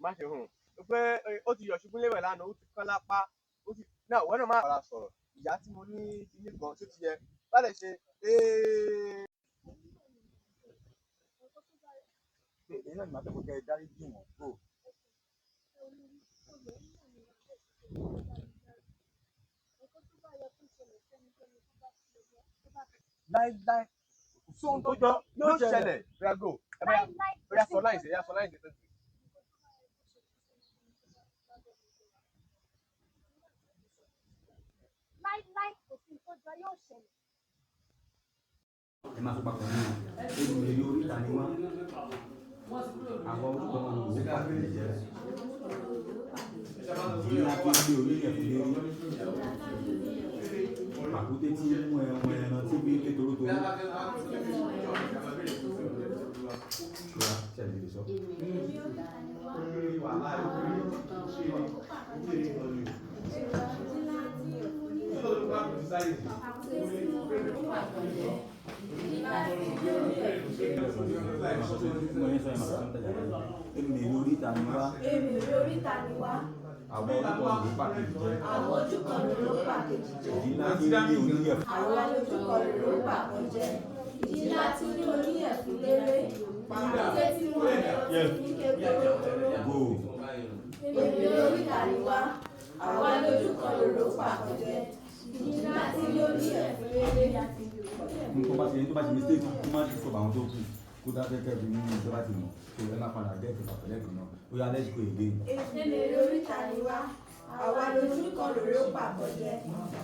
má ṣe hùn pé ó ti yọ̀ ṣubú léwẹ̀ lánàá ó ti kán lápá ó ti náà wọ́n náà má fara sọ̀rọ̀ ìyá tí mo ní ilé kan tó ti yẹ bá lè ṣe èyí náà ni màá fẹ́ kó kẹ́ ẹ dárí jì wọ́n kó. láíláí sóhun tó jọ yóò ṣẹlẹ̀ rago ẹ bá sọ láìsí ẹ sọ láìsí tó ti. láíláí kò sí tó jọ yóò ṣẹlẹ̀. ẹ máa fi papọ̀ nínú ewu èyí oríta ni wọ́n àwọn orúkọ wọn ò wọ́pàá tó lè jẹ́ ìdí láti gbé orílẹ̀ fún lérí àkúté tí ń mú ẹran tí bí ké torótoró ṣẹlẹ̀ lè sọ. Emere oríta ni wá. Emere oríta ni wá. Àwọn ojúkọ ló pàkejì jẹ́. Àwọn ojúkọ ló pàkejì jẹ́. Ìdí ńlá tí ní oníyẹ̀ fún. Àwọn ojúkọ ló pàkejì jẹ́. Ìdí ńlá tí ní oníyẹ̀ fún léré. Pàkúté tí wọ́n lẹ̀ ní kékeré. Emere oríta ni wá. Àwọn ojúkọ ló pàkejì jẹ́. Ìdí ńlá tí ní oníyẹ̀ fún léré. Tó bá ti mistake kó má ti sọ̀rọ̀ àwọn tó kù kó dá kẹ́kẹ́ bí nínú ìjọba ti mọ̀ tó ẹ má padà gẹ́ẹ̀tì pàpẹ́lẹ́kì náà ó yá lẹ́sìkò èdè. Emere oríta ni wá. Àwa lójúkọ lórí ó pàkọ́ jẹ́.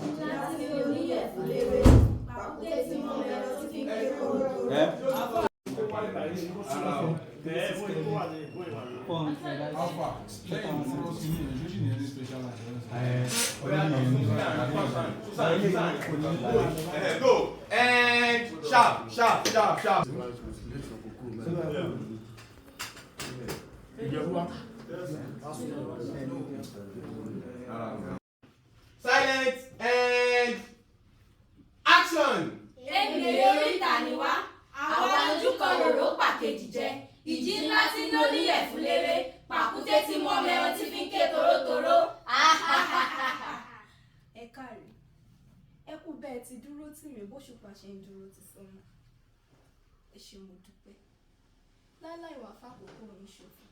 Ìdí ńlá tí ní oníyẹ̀ fún léré. Pàkúté tí wọ́n lẹ̀ lọ sí fi kékeré. Go and sharp. Silent and action. Emere oríta ni wá. Àwa lójúkọ lórí ó pàkejì jẹ́. Ìjì ńlá tí ní oníyẹ̀ fún léré. Pàkúté tí wọ́n mẹ́ran tí fi ń ké torótoró. Ẹ káre, ẹ kú bẹ́ẹ̀ ti dúró tì mí bóṣùpá ṣe ń dúró ti sọ́nà. Ẹ ṣé mo dúpẹ́. Láíláì wá fàkókò yín ṣòfò.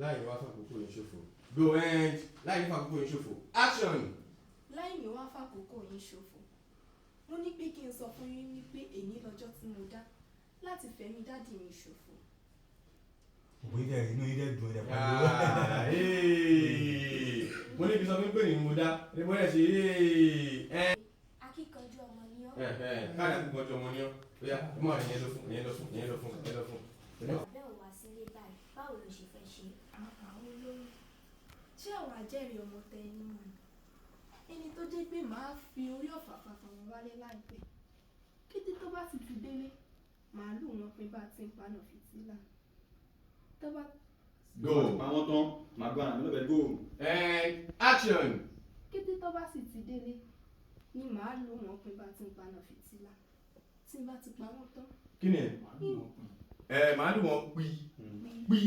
Láì ní wá fàkókò yín ṣòfò. Go and láì ní fàkókò yín ṣòfò. Action. Láì ní wá fàkókò yín ṣòfò. Mo ní pé kí n sọ fún yín wípé èyí lọ́jọ́ tí mo dá láti fẹ̀mí dádì mi ṣòfò. Òwe dẹ̀ inú ilé dùn ẹ̀ pàdé. Mo ní kí n sọ fún pé ní mo dá ní mo rẹ̀ ṣe akíkanjú ọmọ ni ọ́. káàdì akíkanjú ọmọ ni ọ́ bóyá mo máa ìyẹn lọ fún. Bẹ́ẹ̀ wá sílé báyìí báwo ló ṣe fẹ́ ṣe. Àwọn olóyún ṣé àwọn àjẹrìí ọmọ tẹ ẹni mọ̀ ni ẹni tó jẹ́ pé màá fi orí ọ̀fàfà fọ̀rọ̀ wálé láìpẹ́ kété tó bá sì ti délé màálù wọn pé bá ti ń paná fìtílà tó bá. Go. Àwọn tán màá gbọ́ àmì lọ́bẹ̀ go. And action. Kété tó bá sì ti délé ni màálù wọn pé bá ti ń paná fìtílà tí n bá ti pa wọ́n tán. Kí ni ẹ̀? Màálù wọn pí. pí.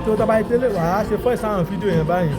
tó tọ́ bá yẹ tẹ́lẹ̀ wàá ṣe fọ́ ìsáhàn fídíò yẹn báyìí.